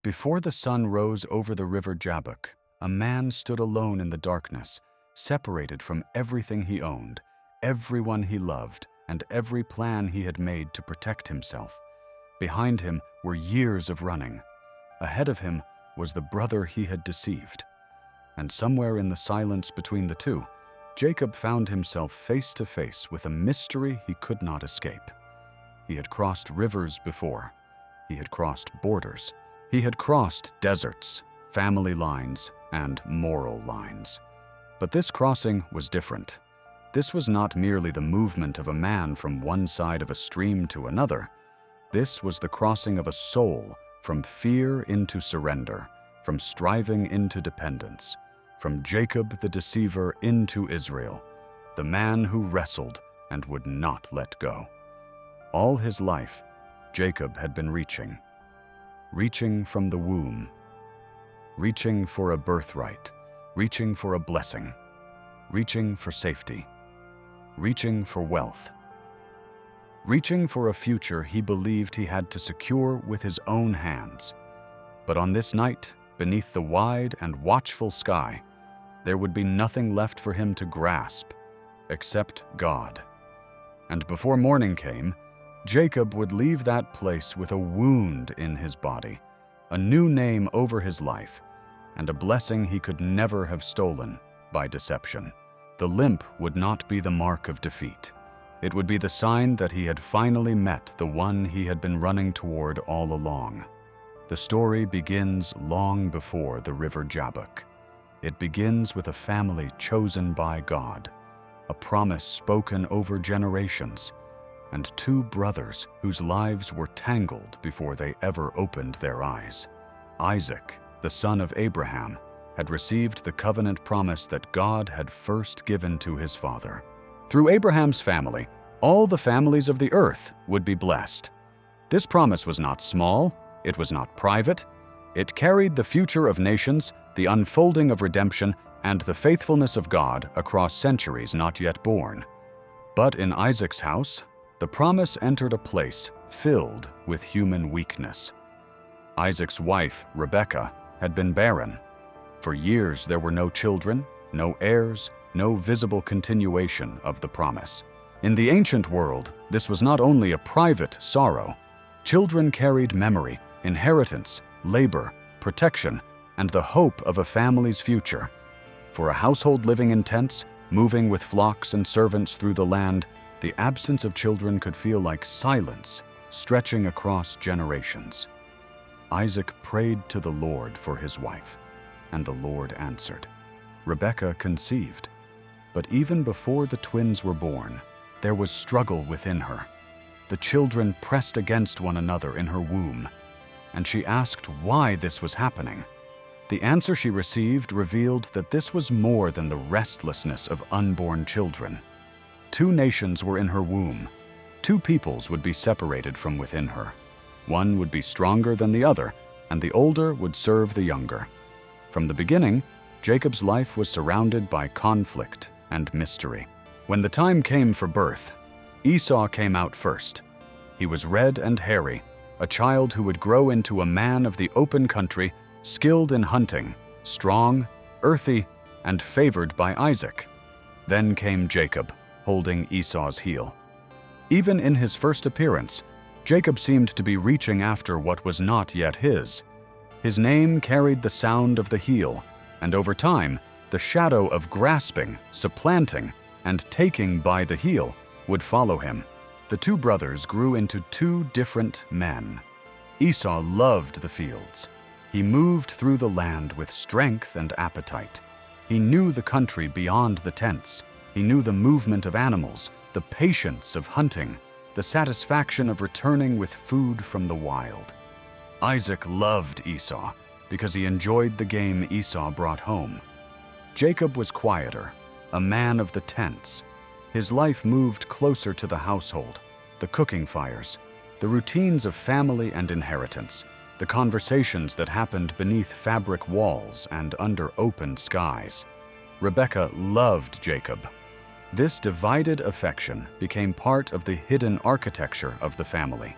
Before the sun rose over the river Jabbok, a man stood alone in the darkness, separated from everything he owned, everyone he loved, and every plan he had made to protect himself. Behind him were years of running. Ahead of him was the brother he had deceived. And somewhere in the silence between the two, Jacob found himself face to face with a mystery he could not escape. He had crossed rivers before. He had crossed borders. He had crossed deserts, family lines, and moral lines. But this crossing was different. This was not merely the movement of a man from one side of a stream to another. This was the crossing of a soul from fear into surrender, from striving into dependence, from Jacob the deceiver into Israel, the man who wrestled and would not let go. All his life, Jacob had been reaching from the womb, reaching for a birthright, reaching for a blessing, reaching for safety, reaching for wealth, reaching for a future he believed he had to secure with his own hands. But on this night, beneath the wide and watchful sky, there would be nothing left for him to grasp except God. And before morning came, Jacob would leave that place with a wound in his body, a new name over his life, and a blessing he could never have stolen by deception. The limp would not be the mark of defeat. It would be the sign that he had finally met the one he had been running toward all along. The story begins long before the river Jabbok. It begins with a family chosen by God, a promise spoken over generations, and two brothers whose lives were tangled before they ever opened their eyes. Isaac, the son of Abraham, had received the covenant promise that God had first given to his father. Through Abraham's family, all the families of the earth would be blessed. This promise was not small, it was not private. It carried the future of nations, the unfolding of redemption, and the faithfulness of God across centuries not yet born. But in Isaac's house, the promise entered a place filled with human weakness. Isaac's wife, Rebekah, had been barren. For years there were no children, no heirs, no visible continuation of the promise. In the ancient world, this was not only a private sorrow. Children carried memory, inheritance, labor, protection, and the hope of a family's future. For a household living in tents, moving with flocks and servants through the land, the absence of children could feel like silence stretching across generations. Isaac prayed to the Lord for his wife, and the Lord answered. Rebekah conceived, but even before the twins were born, there was struggle within her. The children pressed against one another in her womb, and she asked why this was happening. The answer she received revealed that this was more than the restlessness of unborn children. Two nations were in her womb. Two peoples would be separated from within her. One would be stronger than the other, and the older would serve the younger. From the beginning, Jacob's life was surrounded by conflict and mystery. When the time came for birth, Esau came out first. He was red and hairy, a child who would grow into a man of the open country, skilled in hunting, strong, earthy, and favored by Isaac. Then came Jacob, holding Esau's heel. Even in his first appearance, Jacob seemed to be reaching after what was not yet his. His name carried the sound of the heel, and over time, the shadow of grasping, supplanting, and taking by the heel would follow him. The two brothers grew into two different men. Esau loved the fields. He moved through the land with strength and appetite. He knew the country beyond the tents. He knew the movement of animals, the patience of hunting, the satisfaction of returning with food from the wild. Isaac loved Esau because he enjoyed the game Esau brought home. Jacob was quieter, a man of the tents. His life moved closer to the household, the cooking fires, the routines of family and inheritance, the conversations that happened beneath fabric walls and under open skies. Rebekah loved Jacob. This divided affection became part of the hidden architecture of the family.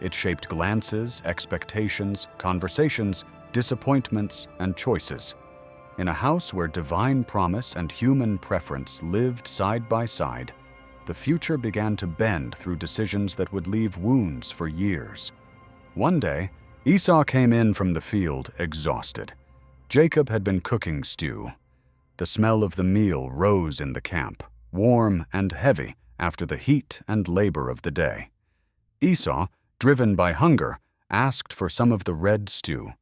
It shaped glances, expectations, conversations, disappointments, and choices. In a house where divine promise and human preference lived side by side, the future began to bend through decisions that would leave wounds for years. One day, Esau came in from the field exhausted. Jacob had been cooking stew. The smell of the meal rose in the camp, warm and heavy after the heat and labor of the day. Esau, driven by hunger, asked for some of the red stew.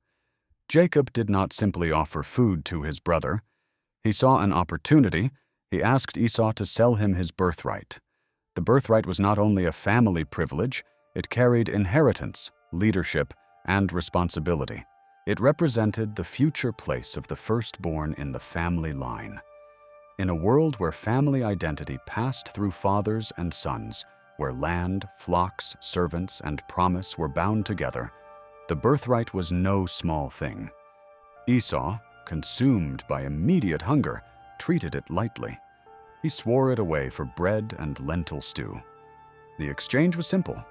Jacob did not simply offer food to his brother. He saw an opportunity. He asked Esau to sell him his birthright. The birthright was not only a family privilege, it carried inheritance, leadership, and responsibility. It represented the future place of the firstborn in the family line. In a world where family identity passed through fathers and sons, where land, flocks, servants, and promise were bound together, the birthright was no small thing. Esau, consumed by immediate hunger, treated it lightly. He swore it away for bread and lentil stew. The exchange was simple,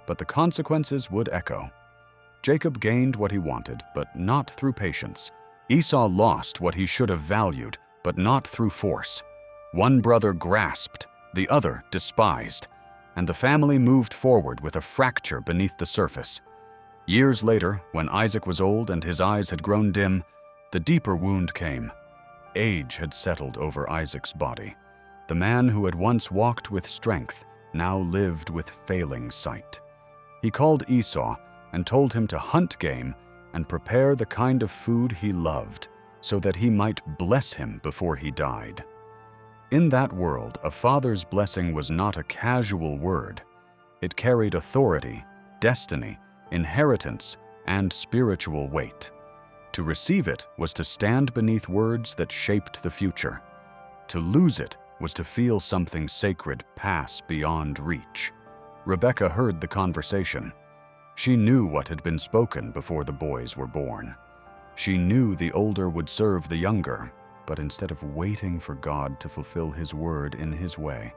but the consequences would echo. Jacob gained what he wanted, but not through patience. Esau lost what he should have valued, but not through force. One brother grasped, the other despised, and the family moved forward with a fracture beneath the surface. Years later, when Isaac was old and his eyes had grown dim, the deeper wound came. Age had settled over Isaac's body. The man who had once walked with strength now lived with failing sight. He called Esau and told him to hunt game and prepare the kind of food he loved so that he might bless him before he died. In that world, a father's blessing was not a casual word. It carried authority, destiny, inheritance, and spiritual weight. To receive it was to stand beneath words that shaped the future. To lose it was to feel something sacred pass beyond reach. Rebekah heard the conversation. She knew what had been spoken before the boys were born. She knew the older would serve the younger, but instead of waiting for God to fulfill His word in His way,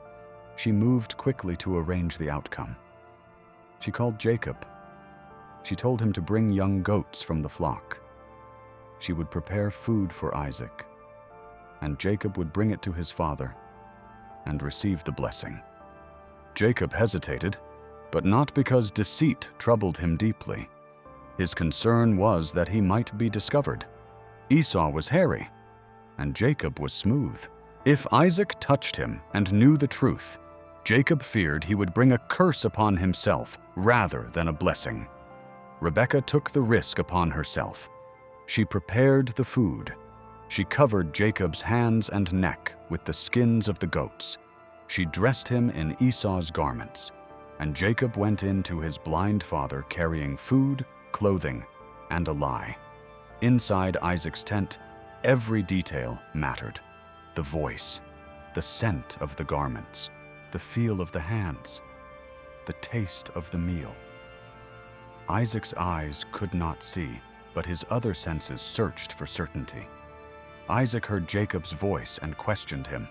she moved quickly to arrange the outcome. She called Jacob. She told him to bring young goats from the flock. She would prepare food for Isaac, and Jacob would bring it to his father and receive the blessing. Jacob hesitated, but not because deceit troubled him deeply. His concern was that he might be discovered. Esau was hairy, and Jacob was smooth. If Isaac touched him and knew the truth, Jacob feared he would bring a curse upon himself rather than a blessing. Rebekah took the risk upon herself. She prepared the food. She covered Jacob's hands and neck with the skins of the goats. She dressed him in Esau's garments, and Jacob went in to his blind father carrying food, clothing, and a lie. Inside Isaac's tent, every detail mattered. The voice, the scent of the garments, the feel of the hands, the taste of the meal. Isaac's eyes could not see, but his other senses searched for certainty. Isaac heard Jacob's voice and questioned him.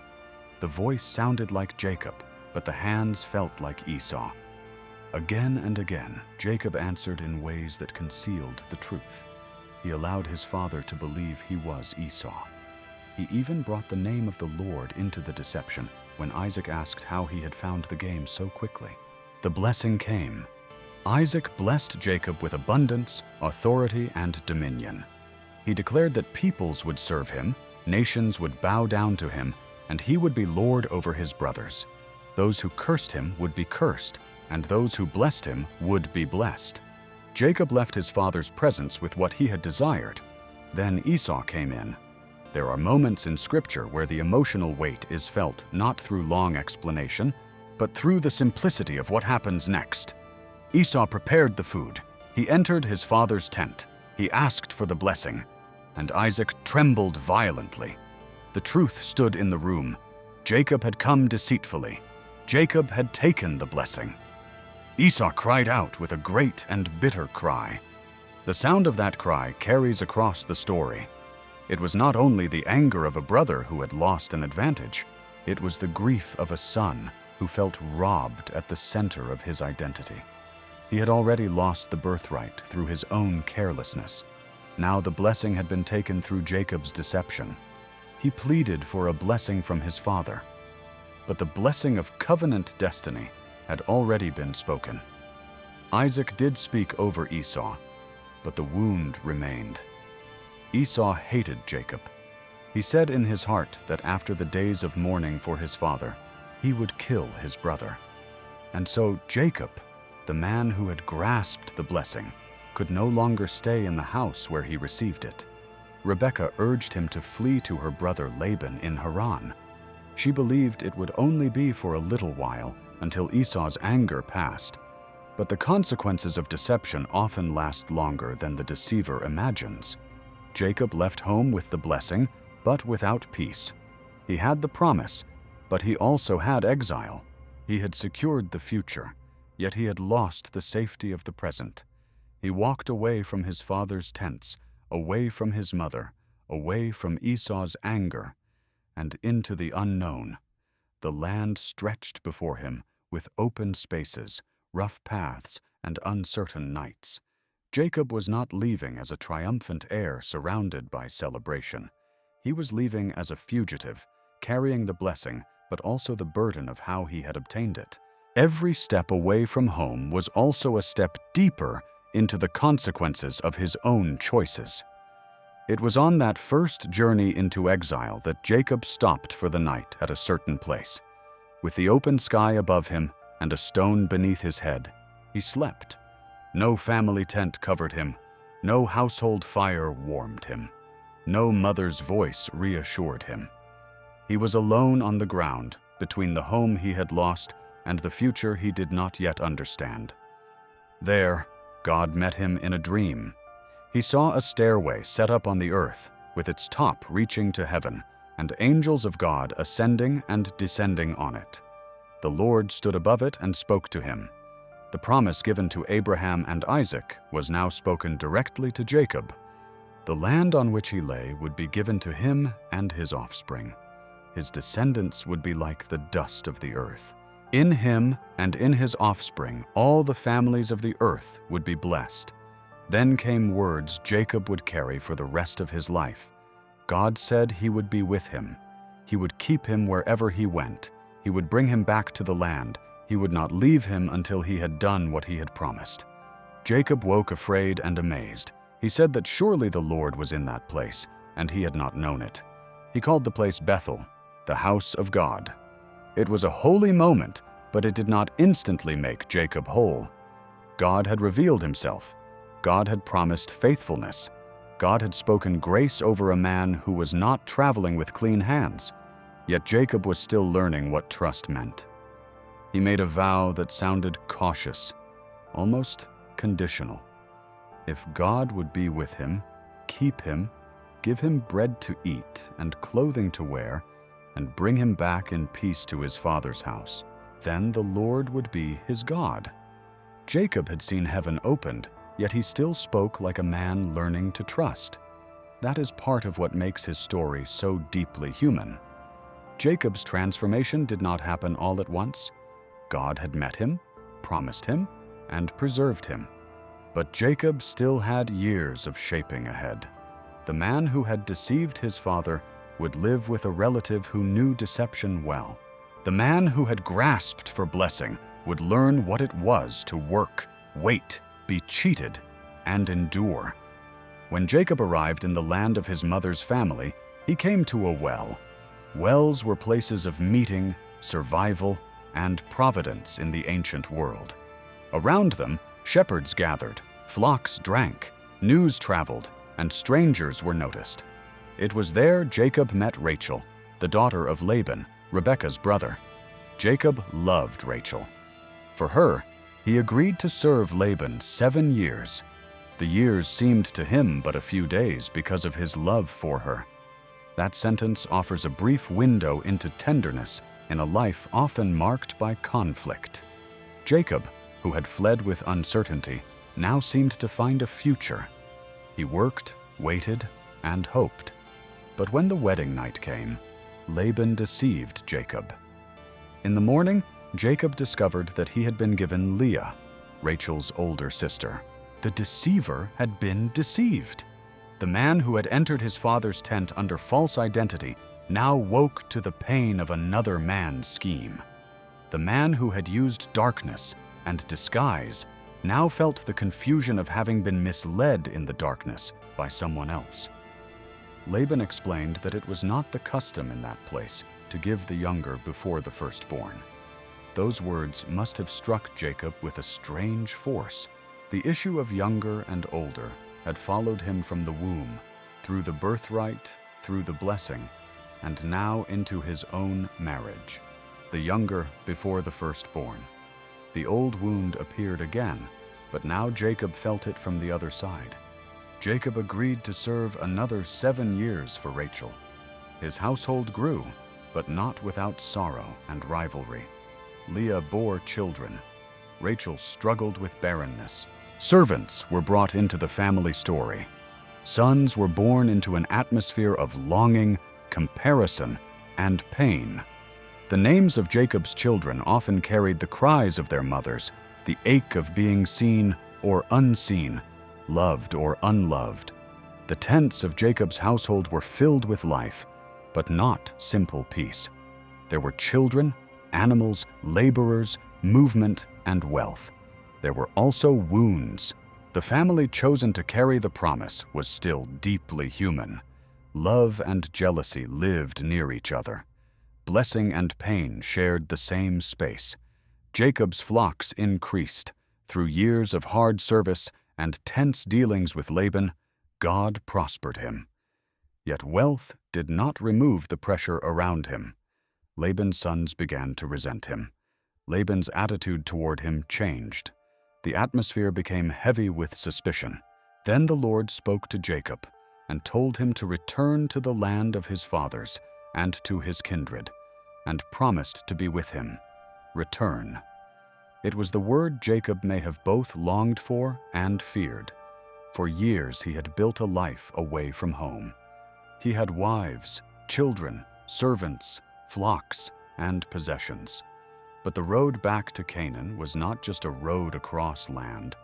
The voice sounded like Jacob, but the hands felt like Esau. Again and again, Jacob answered in ways that concealed the truth. He allowed his father to believe he was Esau. He even brought the name of the Lord into the deception when Isaac asked how he had found the game so quickly. The blessing came. Isaac blessed Jacob with abundance, authority, and dominion. He declared that peoples would serve him, nations would bow down to him, and he would be lord over his brothers. Those who cursed him would be cursed, and those who blessed him would be blessed. Jacob left his father's presence with what he had desired. Then Esau came in. There are moments in Scripture where the emotional weight is felt not through long explanation, but through the simplicity of what happens next. Esau prepared the food. He entered his father's tent. He asked for the blessing, and Isaac trembled violently. The truth stood in the room. Jacob had come deceitfully. Jacob had taken the blessing. Esau cried out with a great and bitter cry. The sound of that cry carries across the story. It was not only the anger of a brother who had lost an advantage, it was the grief of a son who felt robbed at the center of his identity. He had already lost the birthright through his own carelessness. Now the blessing had been taken through Jacob's deception. He pleaded for a blessing from his father. But the blessing of covenant destiny had already been spoken. Isaac did speak over Esau, but the wound remained. Esau hated Jacob. He said in his heart that after the days of mourning for his father, he would kill his brother. And so Jacob, the man who had grasped the blessing, could no longer stay in the house where he received it. Rebekah urged him to flee to her brother Laban in Haran. She believed it would only be for a little while until Esau's anger passed. But the consequences of deception often last longer than the deceiver imagines. Jacob left home with the blessing, but without peace. He had the promise, but he also had exile. He had secured the future, yet he had lost the safety of the present. He walked away from his father's tents, away from his mother, away from Esau's anger, and into the unknown. The land stretched before him with open spaces, rough paths, and uncertain nights. Jacob was not leaving as a triumphant heir surrounded by celebration. He was leaving as a fugitive, carrying the blessing, but also the burden of how he had obtained it. Every step away from home was also a step deeper into the consequences of his own choices. It was on that first journey into exile that Jacob stopped for the night at a certain place. With the open sky above him and a stone beneath his head, he slept. No family tent covered him. No household fire warmed him. No mother's voice reassured him. He was alone on the ground, between the home he had lost and the future he did not yet understand. There, God met him in a dream. He saw a stairway set up on the earth, with its top reaching to heaven, and angels of God ascending and descending on it. The Lord stood above it and spoke to him. The promise given to Abraham and Isaac was now spoken directly to Jacob. The land on which he lay would be given to him and his offspring. His descendants would be like the dust of the earth. In him and in his offspring, all the families of the earth would be blessed. Then came words Jacob would carry for the rest of his life. God said he would be with him. He would keep him wherever he went. He would bring him back to the land. He would not leave him until he had done what he had promised. Jacob woke afraid and amazed. He said that surely the Lord was in that place, and he had not known it. He called the place Bethel, the house of God. It was a holy moment, but it did not instantly make Jacob whole. God had revealed himself. God had promised faithfulness. God had spoken grace over a man who was not traveling with clean hands. Yet Jacob was still learning what trust meant. He made a vow that sounded cautious, almost conditional. If God would be with him, keep him, give him bread to eat and clothing to wear, and bring him back in peace to his father's house, then the Lord would be his God. Jacob had seen heaven opened, yet he still spoke like a man learning to trust. That is part of what makes his story so deeply human. Jacob's transformation did not happen all at once. God had met him, promised him, and preserved him. But Jacob still had years of shaping ahead. The man who had deceived his father would live with a relative who knew deception well. The man who had grasped for blessing would learn what it was to work, wait, be cheated, and endure. When Jacob arrived in the land of his mother's family, he came to a well. Wells were places of meeting, survival, and providence in the ancient world. Around them, shepherds gathered, flocks drank, news traveled, and strangers were noticed. It was there Jacob met Rachel, the daughter of Laban, Rebekah's brother. Jacob loved Rachel. For her, he agreed to serve Laban 7 years. The years seemed to him but a few days because of his love for her. That sentence offers a brief window into tenderness in a life often marked by conflict. Jacob, who had fled with uncertainty, now seemed to find a future. He worked, waited, and hoped. But when the wedding night came, Laban deceived Jacob. In the morning, Jacob discovered that he had been given Leah, Rachel's older sister. The deceiver had been deceived. The man who had entered his father's tent under false identity now woke to the pain of another man's scheme. The man who had used darkness and disguise now felt the confusion of having been misled in the darkness by someone else. Laban explained that it was not the custom in that place to give the younger before the firstborn. Those words must have struck Jacob with a strange force. The issue of younger and older had followed him from the womb, through the birthright, through the blessing, and now into his own marriage. The younger before the firstborn. The old wound appeared again, but now Jacob felt it from the other side. Jacob agreed to serve another 7 years for Rachel. His household grew, but not without sorrow and rivalry. Leah bore children. Rachel struggled with barrenness. Servants were brought into the family story. Sons were born into an atmosphere of longing, comparison, and pain. The names of Jacob's children often carried the cries of their mothers, the ache of being seen or unseen, loved or unloved. The tents of Jacob's household were filled with life, but not simple peace. There were children, animals, laborers, movement, and wealth. There were also wounds. The family chosen to carry the promise was still deeply human. Love and jealousy lived near each other. Blessing and pain shared the same space. Jacob's flocks increased. Through years of hard service and tense dealings with Laban, God prospered him. Yet wealth did not remove the pressure around him. Laban's sons began to resent him. Laban's attitude toward him changed. The atmosphere became heavy with suspicion. Then the Lord spoke to Jacob and told him to return to the land of his fathers and to his kindred, and promised to be with him. Return. It was the word Jacob may have both longed for and feared. For years he had built a life away from home. He had wives, children, servants, flocks, and possessions. But the road back to Canaan was not just a road across land.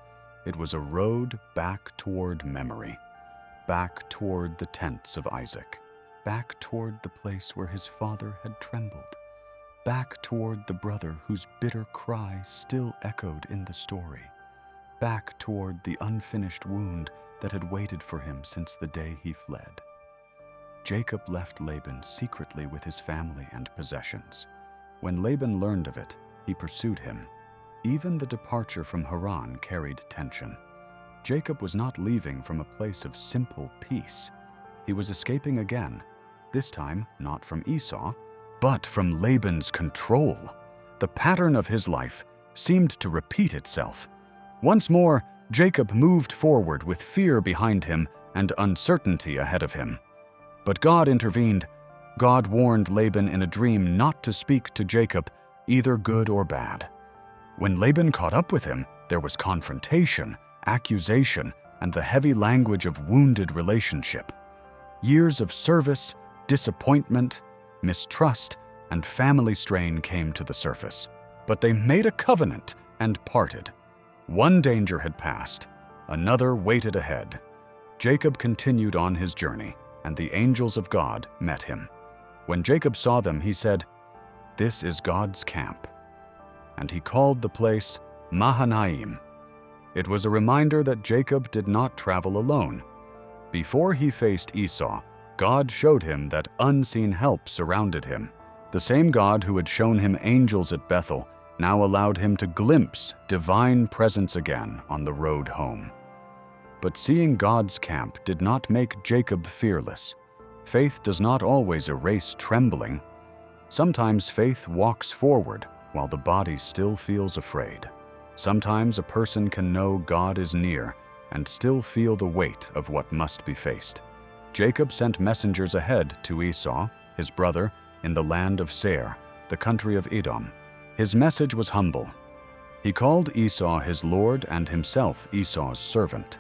It was a road back toward memory, back toward the tents of Isaac, back toward the place where his father had trembled, back toward the brother whose bitter cry still echoed in the story, back toward the unfinished wound that had waited for him since the day he fled. Jacob left Laban secretly with his family and possessions. When Laban learned of it, he pursued him. Even the departure from Haran carried tension. Jacob was not leaving from a place of simple peace. He was escaping again, this time not from Esau, but from Laban's control. The pattern of his life seemed to repeat itself. Once more, Jacob moved forward with fear behind him and uncertainty ahead of him. But God intervened. God warned Laban in a dream not to speak to Jacob, either good or bad. When Laban caught up with him, there was confrontation, accusation, and the heavy language of wounded relationship. Years of service, disappointment, mistrust, and family strain came to the surface. But they made a covenant and parted. One danger had passed. Another waited ahead. Jacob continued on his journey, and the angels of God met him. When Jacob saw them, he said, "This is God's camp." And he called the place Mahanaim. It was a reminder that Jacob did not travel alone. Before he faced Esau, God showed him that unseen help surrounded him. The same God who had shown him angels at Bethel now allowed him to glimpse divine presence again on the road home. But seeing God's camp did not make Jacob fearless. Faith does not always erase trembling. Sometimes faith walks forward while the body still feels afraid. Sometimes a person can know God is near and still feel the weight of what must be faced. Jacob sent messengers ahead to Esau, his brother, in the land of Seir, the country of Edom. His message was humble. He called Esau his lord and himself Esau's servant.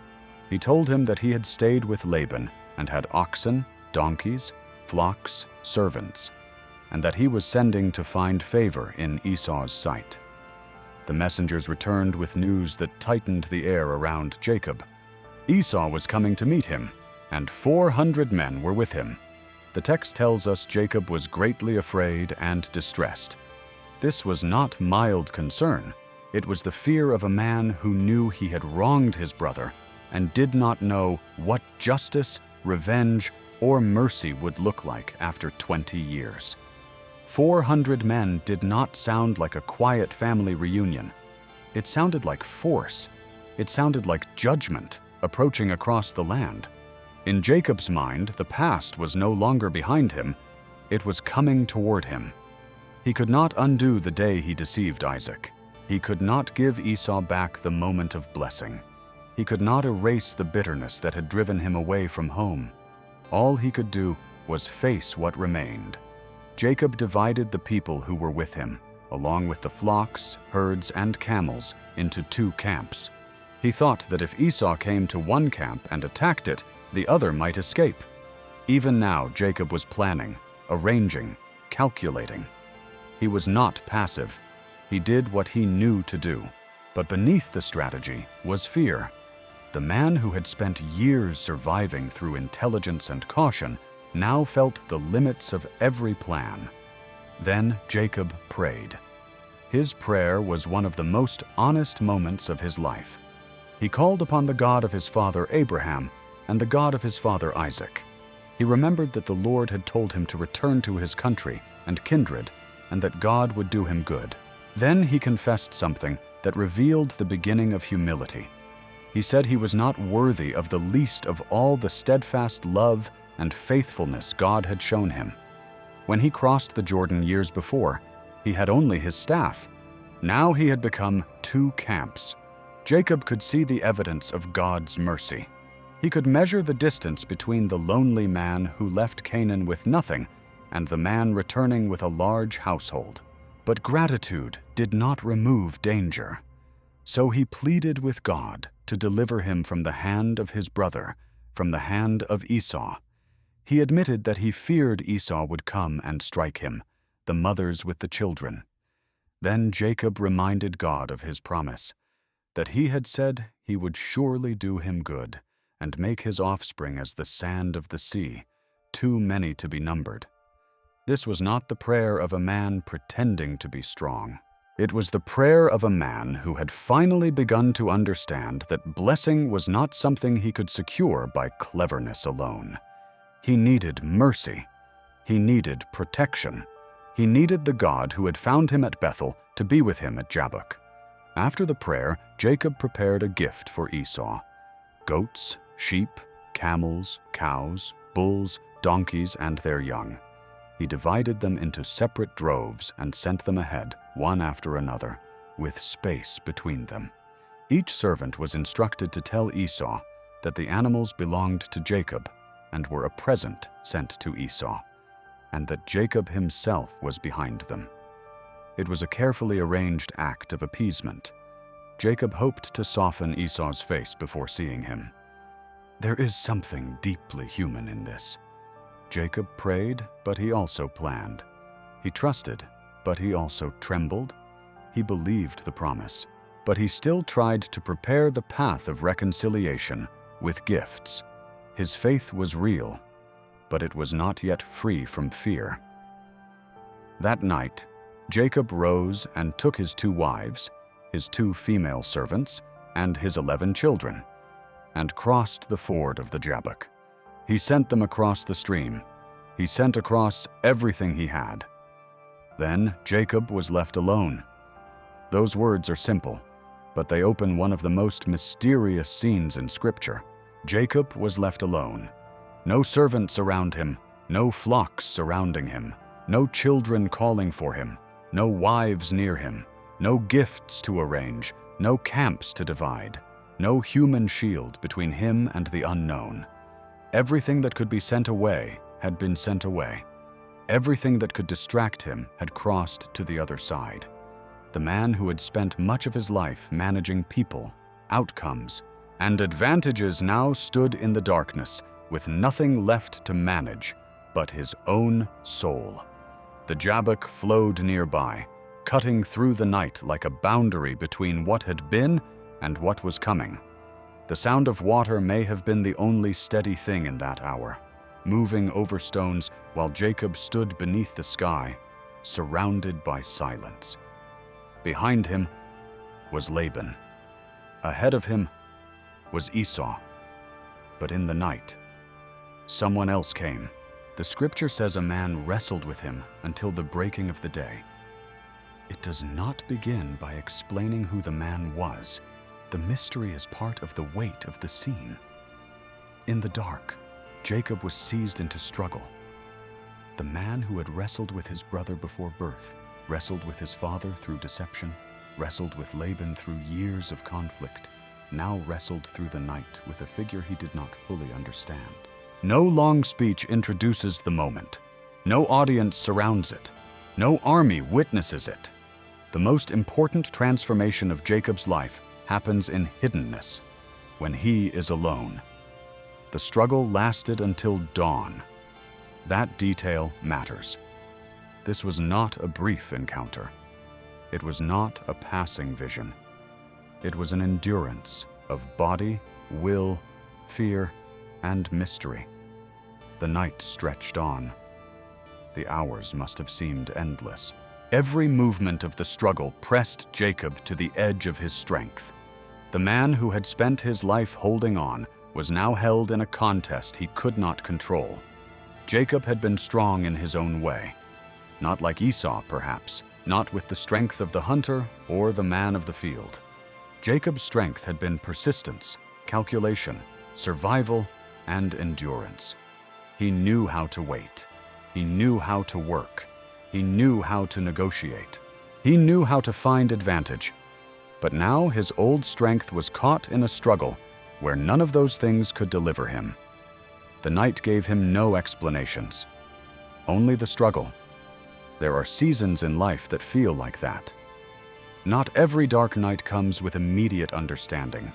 He told him that he had stayed with Laban and had oxen, donkeys, flocks, servants, and that he was sending to find favor in Esau's sight. The messengers returned with news that tightened the air around Jacob. Esau was coming to meet him, and 400 men were with him. The text tells us Jacob was greatly afraid and distressed. This was not mild concern. It was the fear of a man who knew he had wronged his brother and did not know what justice, revenge, or mercy would look like after 20 years. 400 men did not sound like a quiet family reunion. It sounded like force. It sounded like judgment approaching across the land. In Jacob's mind, the past was no longer behind him. It was coming toward him. He could not undo the day he deceived Isaac. He could not give Esau back the moment of blessing. He could not erase the bitterness that had driven him away from home. All he could do was face what remained. Jacob divided the people who were with him, along with the flocks, herds, and camels, into 2 camps. He thought that if Esau came to one camp and attacked it, the other might escape. Even now, Jacob was planning, arranging, calculating. He was not passive. He did what he knew to do. But beneath the strategy was fear. The man who had spent years surviving through intelligence and caution now felt the limits of every plan. Then Jacob prayed. His prayer was one of the most honest moments of his life. He called upon the God of his father Abraham and the God of his father Isaac. He remembered that the Lord had told him to return to his country and kindred, and that God would do him good. Then he confessed something that revealed the beginning of humility. He said he was not worthy of the least of all the steadfast love and faithfulness God had shown him. When he crossed the Jordan years before, he had only his staff. Now he had become 2 camps. Jacob could see the evidence of God's mercy. He could measure the distance between the lonely man who left Canaan with nothing and the man returning with a large household. But gratitude did not remove danger. So he pleaded with God to deliver him from the hand of his brother, from the hand of Esau. He admitted that he feared Esau would come and strike him, the mothers with the children. Then Jacob reminded God of his promise, that he had said he would surely do him good and make his offspring as the sand of the sea, too many to be numbered. This was not the prayer of a man pretending to be strong. It was the prayer of a man who had finally begun to understand that blessing was not something he could secure by cleverness alone. He needed mercy. He needed protection. He needed the God who had found him at Bethel to be with him at Jabbok. After the prayer, Jacob prepared a gift for Esau: goats, sheep, camels, cows, bulls, donkeys, and their young. He divided them into separate droves and sent them ahead, one after another, with space between them. Each servant was instructed to tell Esau that the animals belonged to Jacob and were a present sent to Esau, and that Jacob himself was behind them. It was a carefully arranged act of appeasement. Jacob hoped to soften Esau's face before seeing him. There is something deeply human in this. Jacob prayed, but he also planned. He trusted, but he also trembled. He believed the promise, but he still tried to prepare the path of reconciliation with gifts. His faith was real, but it was not yet free from fear. That night, Jacob rose and took his 2 wives, his 2 female servants, and his 11 children, and crossed the ford of the Jabbok. He sent them across the stream. He sent across everything he had. Then Jacob was left alone. Those words are simple, but they open one of the most mysterious scenes in Scripture. Jacob was left alone. No servants around him, no flocks surrounding him, no children calling for him, no wives near him, no gifts to arrange, no camps to divide, no human shield between him and the unknown. Everything that could be sent away had been sent away. Everything that could distract him had crossed to the other side. The man who had spent much of his life managing people, outcomes, and advantages now stood in the darkness with nothing left to manage but his own soul. The Jabbok flowed nearby, cutting through the night like a boundary between what had been and what was coming. The sound of water may have been the only steady thing in that hour, moving over stones while Jacob stood beneath the sky, surrounded by silence. Behind him was Laban. Ahead of him was Esau. But in the night, someone else came. The scripture says a man wrestled with him until the breaking of the day. It does not begin by explaining who the man was. The mystery is part of the weight of the scene. In the dark, Jacob was seized into struggle. The man who had wrestled with his brother before birth, wrestled with his father through deception, wrestled with Laban through years of conflict, now wrestled through the night with a figure he did not fully understand. No long speech introduces the moment. No audience surrounds it. No army witnesses it. The most important transformation of Jacob's life happens in hiddenness, when he is alone. The struggle lasted until dawn. That detail matters. This was not a brief encounter. It was not a passing vision. It was an endurance of body, will, fear, and mystery. The night stretched on. The hours must have seemed endless. Every movement of the struggle pressed Jacob to the edge of his strength. The man who had spent his life holding on was now held in a contest he could not control. Jacob had been strong in his own way. Not like Esau, perhaps, not with the strength of the hunter or the man of the field. Jacob's strength had been persistence, calculation, survival, and endurance. He knew how to wait. He knew how to work. He knew how to negotiate. He knew how to find advantage. But now his old strength was caught in a struggle where none of those things could deliver him. The night gave him no explanations, only the struggle. There are seasons in life that feel like that. Not every dark night comes with immediate understanding.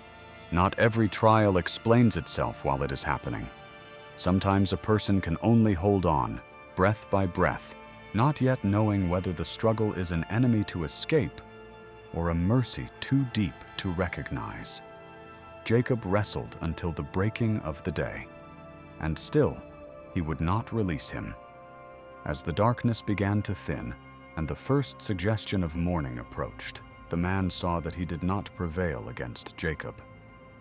Not every trial explains itself while it is happening. Sometimes a person can only hold on, breath by breath, not yet knowing whether the struggle is an enemy to escape or a mercy too deep to recognize. Jacob wrestled until the breaking of the day, and still he would not release him. As the darkness began to thin and the first suggestion of morning approached, the man saw that he did not prevail against Jacob.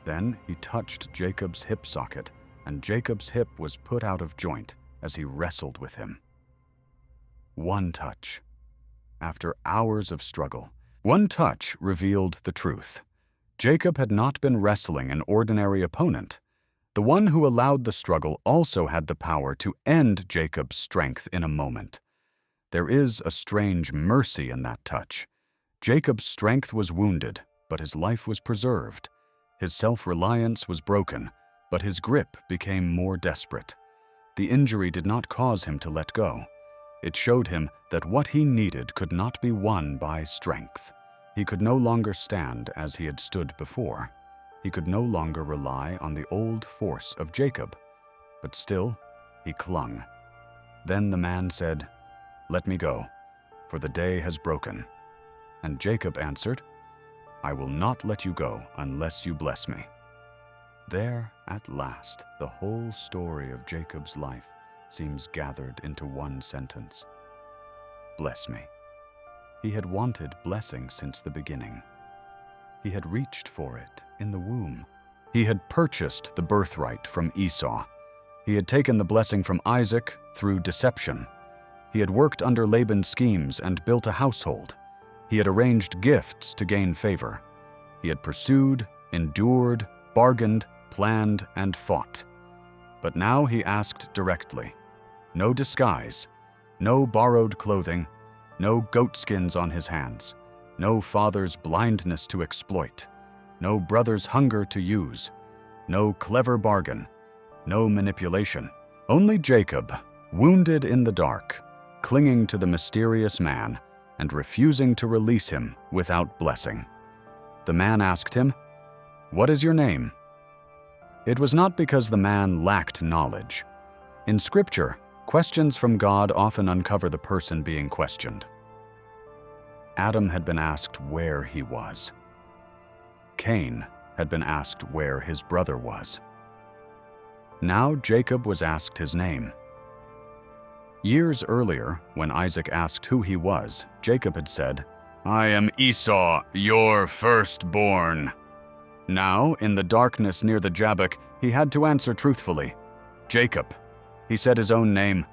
Then he touched Jacob's hip socket, and Jacob's hip was put out of joint as he wrestled with him. One touch. After hours of struggle, one touch revealed the truth. Jacob had not been wrestling an ordinary opponent. The one who allowed the struggle also had the power to end Jacob's strength in a moment. There is a strange mercy in that touch. Jacob's strength was wounded, but his life was preserved. His self-reliance was broken, but his grip became more desperate. The injury did not cause him to let go. It showed him that what he needed could not be won by strength. He could no longer stand as he had stood before. He could no longer rely on the old force of Jacob, but still he clung. Then the man said, "Let me go, for the day has broken." And Jacob answered, "I will not let you go unless you bless me." There, at last, the whole story of Jacob's life seems gathered into one sentence. Bless me. He had wanted blessing since the beginning. He had reached for it in the womb. He had purchased the birthright from Esau. He had taken the blessing from Isaac through deception. He had worked under Laban's schemes and built a household. He had arranged gifts to gain favor. He had pursued, endured, bargained, planned, and fought. But now he asked directly. No disguise, no borrowed clothing, no goatskins on his hands, no father's blindness to exploit, no brother's hunger to use, no clever bargain, no manipulation. Only Jacob, wounded in the dark, clinging to the mysterious man and refusing to release him without blessing. The man asked him, "What is your name?" It was not because the man lacked knowledge. In Scripture, questions from God often uncover the person being questioned. Adam had been asked where he was. Cain had been asked where his brother was. Now Jacob was asked his name. Years earlier, when Isaac asked who he was, Jacob had said, "I am Esau, your firstborn." Now, in the darkness near the Jabbok, he had to answer truthfully. Jacob. He said his own name,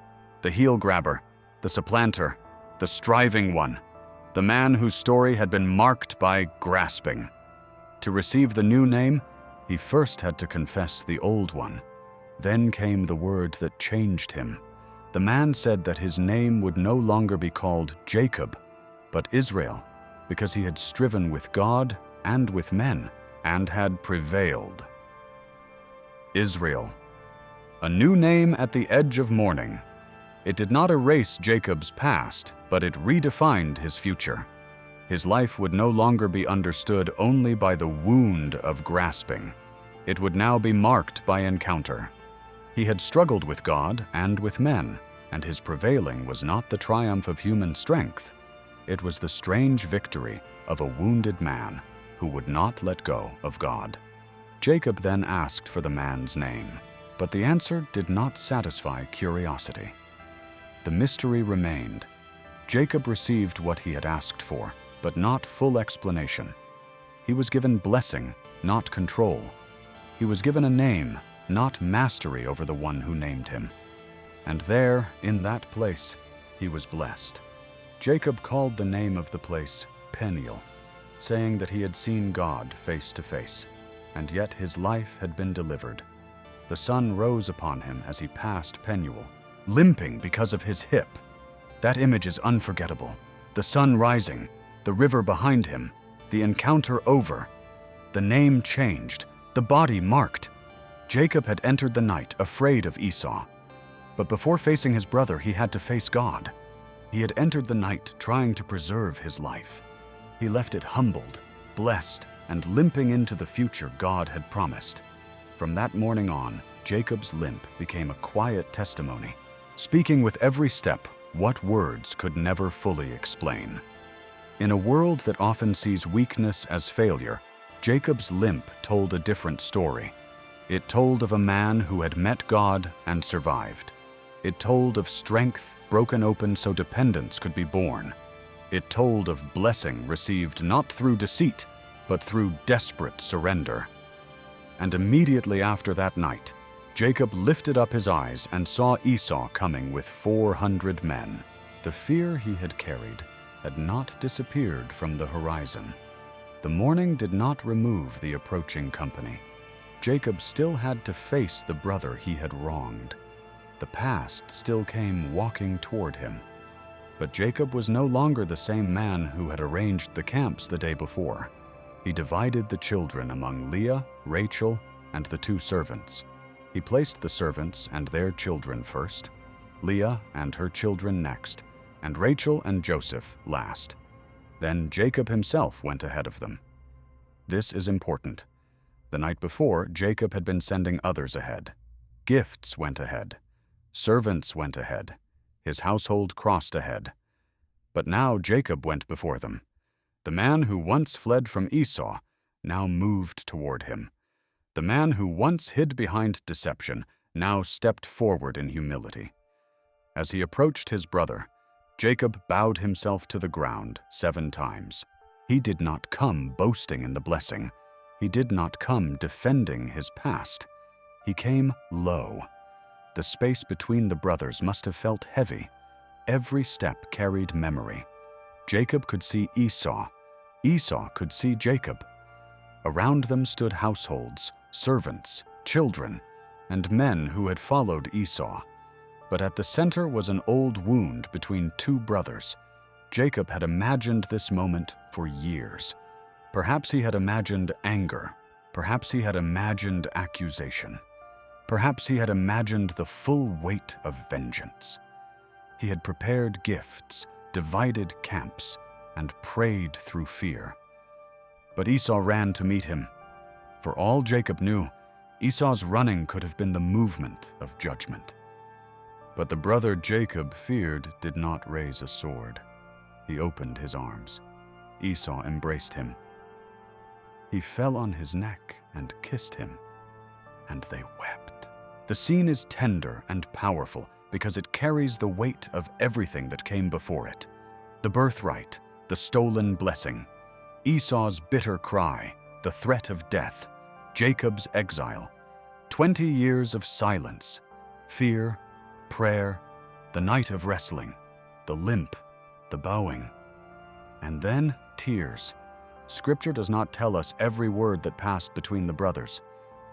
the heel-grabber, the supplanter, the striving one, the man whose story had been marked by grasping. To receive the new name, he first had to confess the old one. Then came the word that changed him. The man said that his name would no longer be called Jacob, but Israel, because he had striven with God and with men, and had prevailed. Israel, a new name at the edge of morning. It did not erase Jacob's past, but it redefined his future. His life would no longer be understood only by the wound of grasping. It would now be marked by encounter. He had struggled with God and with men, and his prevailing was not the triumph of human strength. It was the strange victory of a wounded man who would not let go of God. Jacob then asked for the man's name, but the answer did not satisfy curiosity. The mystery remained. Jacob received what he had asked for, but not full explanation. He was given blessing, not control. He was given a name, not mastery over the one who named him. And there, in that place, he was blessed. Jacob called the name of the place Peniel, saying that he had seen God face to face, and yet his life had been delivered. The sun rose upon him as he passed Penuel, limping because of his hip. That image is unforgettable. The sun rising, the river behind him, the encounter over, the name changed, the body marked. Jacob had entered the night afraid of Esau. But before facing his brother, he had to face God. He had entered the night trying to preserve his life. He left it humbled, blessed, and limping into the future God had promised. From that morning on, Jacob's limp became a quiet testimony, speaking with every step what words could never fully explain. In a world that often sees weakness as failure, Jacob's limp told a different story. It told of a man who had met God and survived. It told of strength broken open so dependence could be born. It told of blessing received not through deceit, but through desperate surrender. And immediately after that night, Jacob lifted up his eyes and saw Esau coming with 400 men. The fear he had carried had not disappeared from the horizon. The morning did not remove the approaching company. Jacob still had to face the brother he had wronged. The past still came walking toward him. But Jacob was no longer the same man who had arranged the camps the day before. He divided the children among Leah, Rachel, and the 2 servants. He placed the servants and their children first, Leah and her children next, and Rachel and Joseph last. Then Jacob himself went ahead of them. This is important. The night before, Jacob had been sending others ahead. Gifts went ahead. Servants went ahead. His household crossed ahead. But now Jacob went before them. The man who once fled from Esau now moved toward him. The man who once hid behind deception now stepped forward in humility. As he approached his brother, Jacob bowed himself to the ground 7 times. He did not come boasting in the blessing. He did not come defending his past. He came low. The space between the brothers must have felt heavy. Every step carried memory. Jacob could see Esau. Esau could see Jacob. Around them stood households, servants, children, and men who had followed Esau. But at the center was an old wound between 2 brothers. Jacob had imagined this moment for years. Perhaps he had imagined anger. Perhaps he had imagined accusation. Perhaps he had imagined the full weight of vengeance. He had prepared gifts, divided camps, and prayed through fear. But Esau ran to meet him. For all Jacob knew, Esau's running could have been the movement of judgment. But the brother Jacob feared did not raise a sword. He opened his arms. Esau embraced him. He fell on his neck and kissed him, and they wept. The scene is tender and powerful because it carries the weight of everything that came before it. The birthright, the stolen blessing, Esau's bitter cry, the threat of death, Jacob's exile, 20 years of silence, fear, prayer, the night of wrestling, the limp, the bowing, and then tears. Scripture does not tell us every word that passed between the brothers.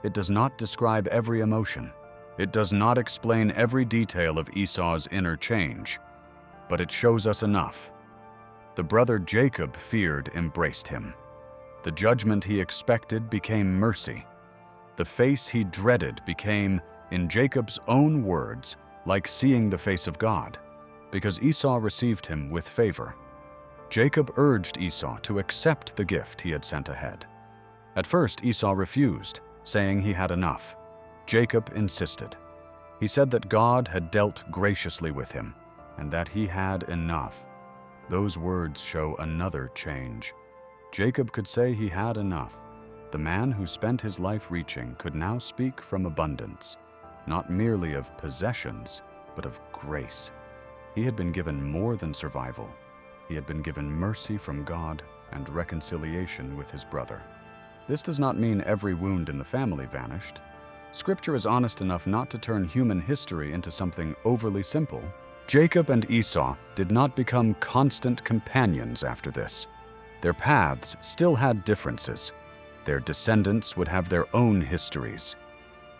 It does not describe every emotion. It does not explain every detail of Esau's inner change, but it shows us enough. The brother Jacob feared embraced him. The judgment he expected became mercy. The face he dreaded became, in Jacob's own words, like seeing the face of God, because Esau received him with favor. Jacob urged Esau to accept the gift he had sent ahead. At first, Esau refused, saying he had enough. Jacob insisted. He said that God had dealt graciously with him, and that he had enough. Those words show another change. Jacob could say he had enough. The man who spent his life reaching could now speak from abundance, not merely of possessions, but of grace. He had been given more than survival. He had been given mercy from God and reconciliation with his brother. This does not mean every wound in the family vanished. Scripture is honest enough not to turn human history into something overly simple. Jacob and Esau did not become constant companions after this. Their paths still had differences. Their descendants would have their own histories.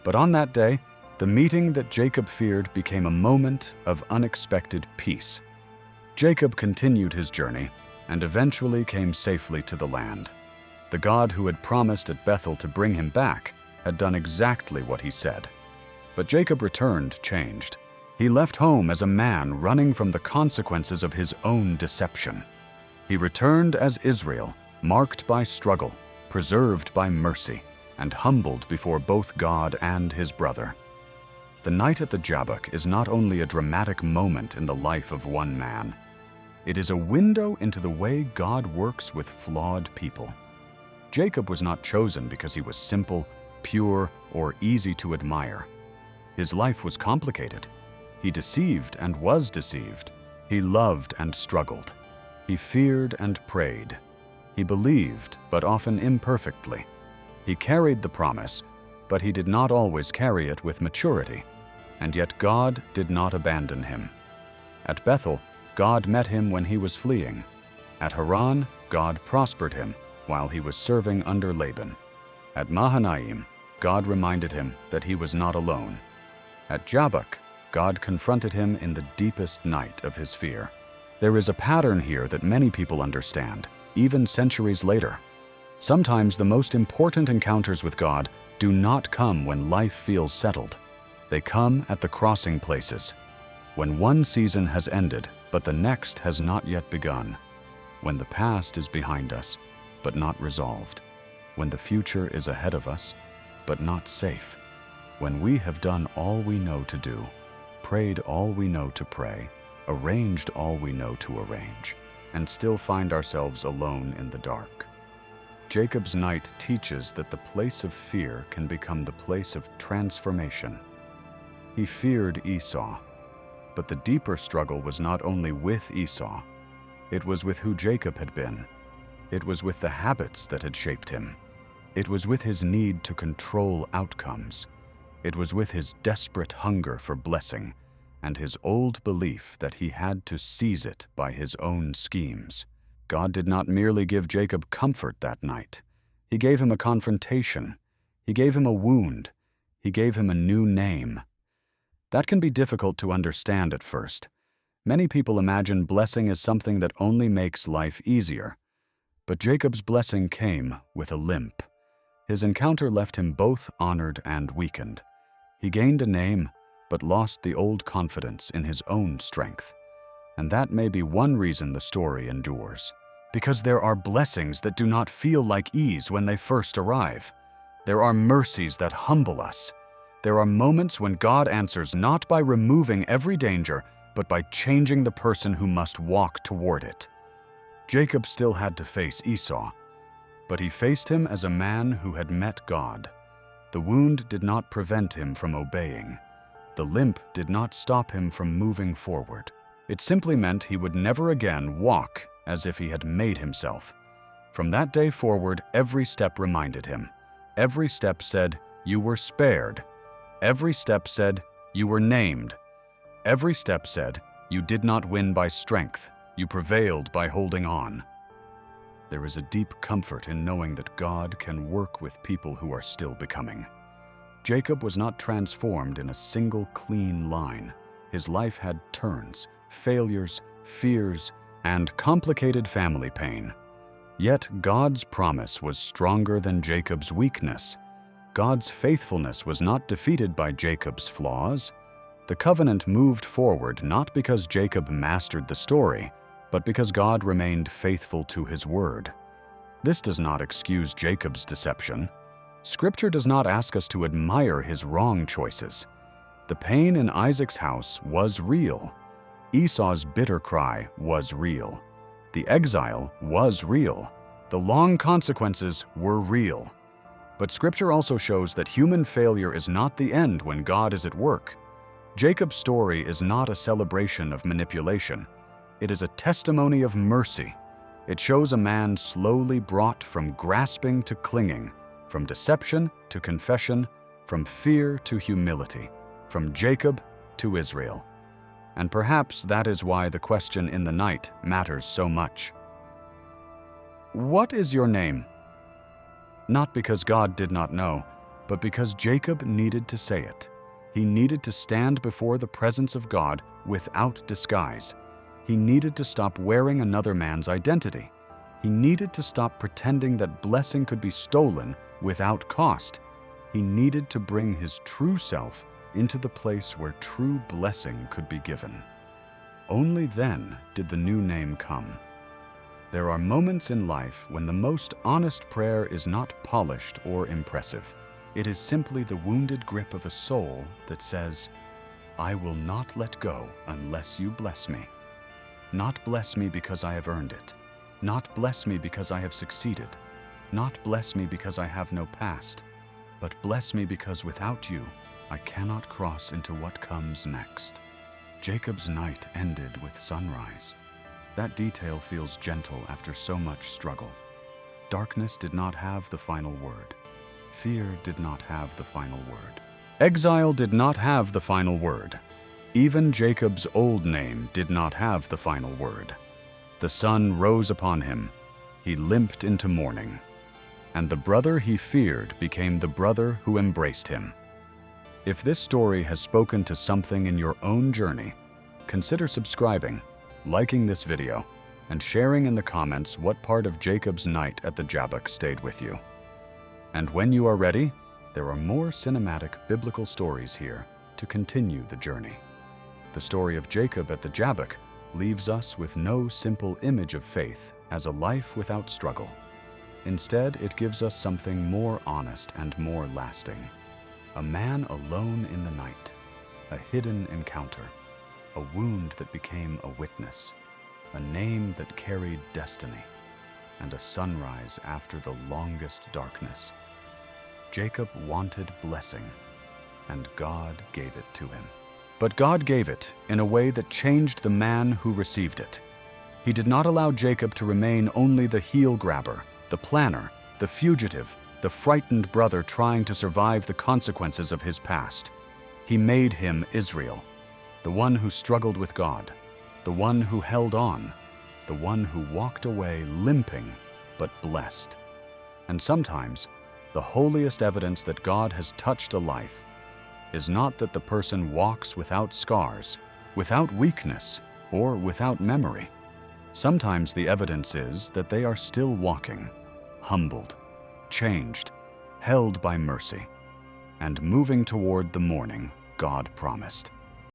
But on that day, the meeting that Jacob feared became a moment of unexpected peace. Jacob continued his journey and eventually came safely to the land. The God who had promised at Bethel to bring him back had done exactly what he said. But Jacob returned changed. He left home as a man running from the consequences of his own deception. He returned as Israel, marked by struggle, preserved by mercy, and humbled before both God and his brother. The night at the Jabbok is not only a dramatic moment in the life of one man. It is a window into the way God works with flawed people. Jacob was not chosen because he was simple, pure, or easy to admire. His life was complicated. He deceived and was deceived. He loved and struggled. He feared and prayed. He believed, but often imperfectly. He carried the promise, but he did not always carry it with maturity. And yet God did not abandon him. At Bethel, God met him when he was fleeing. At Haran, God prospered him while he was serving under Laban. At Mahanaim, God reminded him that he was not alone. At Jabbok, God confronted him in the deepest night of his fear. There is a pattern here that many people understand, even centuries later. Sometimes the most important encounters with God do not come when life feels settled. They come at the crossing places, when one season has ended, but the next has not yet begun, when the past is behind us, but not resolved, when the future is ahead of us, but not safe, when we have done all we know to do, prayed all we know to pray, arranged all we know to arrange, and still find ourselves alone in the dark. Jacob's night teaches that the place of fear can become the place of transformation. He feared Esau, but the deeper struggle was not only with Esau, it was with who Jacob had been. It was with the habits that had shaped him. It was with his need to control outcomes. It was with his desperate hunger for blessing and his old belief that he had to seize it by his own schemes. God did not merely give Jacob comfort that night. He gave him a confrontation. He gave him a wound. He gave him a new name. That can be difficult to understand at first. Many people imagine blessing as something that only makes life easier. But Jacob's blessing came with a limp. His encounter left him both honored and weakened. He gained a name, but lost the old confidence in his own strength. And that may be one reason the story endures. Because there are blessings that do not feel like ease when they first arrive. There are mercies that humble us. There are moments when God answers not by removing every danger, but by changing the person who must walk toward it. Jacob still had to face Esau, but he faced him as a man who had met God. The wound did not prevent him from obeying. The limp did not stop him from moving forward. It simply meant he would never again walk as if he had made himself. From that day forward, every step reminded him. Every step said, "You were spared." Every step said, "You were named." Every step said, "You did not win by strength. You prevailed by holding on." There is a deep comfort in knowing that God can work with people who are still becoming. Jacob was not transformed in a single clean line. His life had turns, failures, fears, and complicated family pain. Yet God's promise was stronger than Jacob's weakness. God's faithfulness was not defeated by Jacob's flaws. The covenant moved forward not because Jacob mastered the story, but because God remained faithful to his word. This does not excuse Jacob's deception. Scripture does not ask us to admire his wrong choices. The pain in Isaac's house was real. Esau's bitter cry was real. The exile was real. The long consequences were real. But Scripture also shows that human failure is not the end when God is at work. Jacob's story is not a celebration of manipulation. It is a testimony of mercy. It shows a man slowly brought from grasping to clinging, from deception to confession, from fear to humility, from Jacob to Israel. And perhaps that is why the question in the night matters so much. What is your name? Not because God did not know, but because Jacob needed to say it. He needed to stand before the presence of God without disguise. He needed to stop wearing another man's identity. He needed to stop pretending that blessing could be stolen without cost. He needed to bring his true self into the place where true blessing could be given. Only then did the new name come. There are moments in life when the most honest prayer is not polished or impressive. It is simply the wounded grip of a soul that says, "I will not let go unless you bless me. Not bless me because I have earned it. Not bless me because I have succeeded. Not bless me because I have no past. But bless me because without you, I cannot cross into what comes next." Jacob's night ended with sunrise. That detail feels gentle after so much struggle. Darkness did not have the final word. Fear did not have the final word. Exile did not have the final word. Even Jacob's old name did not have the final word. The sun rose upon him. He limped into mourning. And the brother he feared became the brother who embraced him. If this story has spoken to something in your own journey, consider subscribing, liking this video, and sharing in the comments what part of Jacob's night at the Jabbok stayed with you. And when you are ready, there are more cinematic biblical stories here to continue the journey. The story of Jacob at the Jabbok leaves us with no simple image of faith as a life without struggle. Instead, it gives us something more honest and more lasting. A man alone in the night, a hidden encounter, a wound that became a witness, a name that carried destiny, and a sunrise after the longest darkness. Jacob wanted blessing, and God gave it to him. But God gave it in a way that changed the man who received it. He did not allow Jacob to remain only the heel grabber, the planner, the fugitive, the frightened brother trying to survive the consequences of his past. He made him Israel, the one who struggled with God, the one who held on, the one who walked away limping but blessed. And sometimes, the holiest evidence that God has touched a life is not that the person walks without scars, without weakness, or without memory. Sometimes the evidence is that they are still walking, humbled, changed, held by mercy, and moving toward the morning God promised.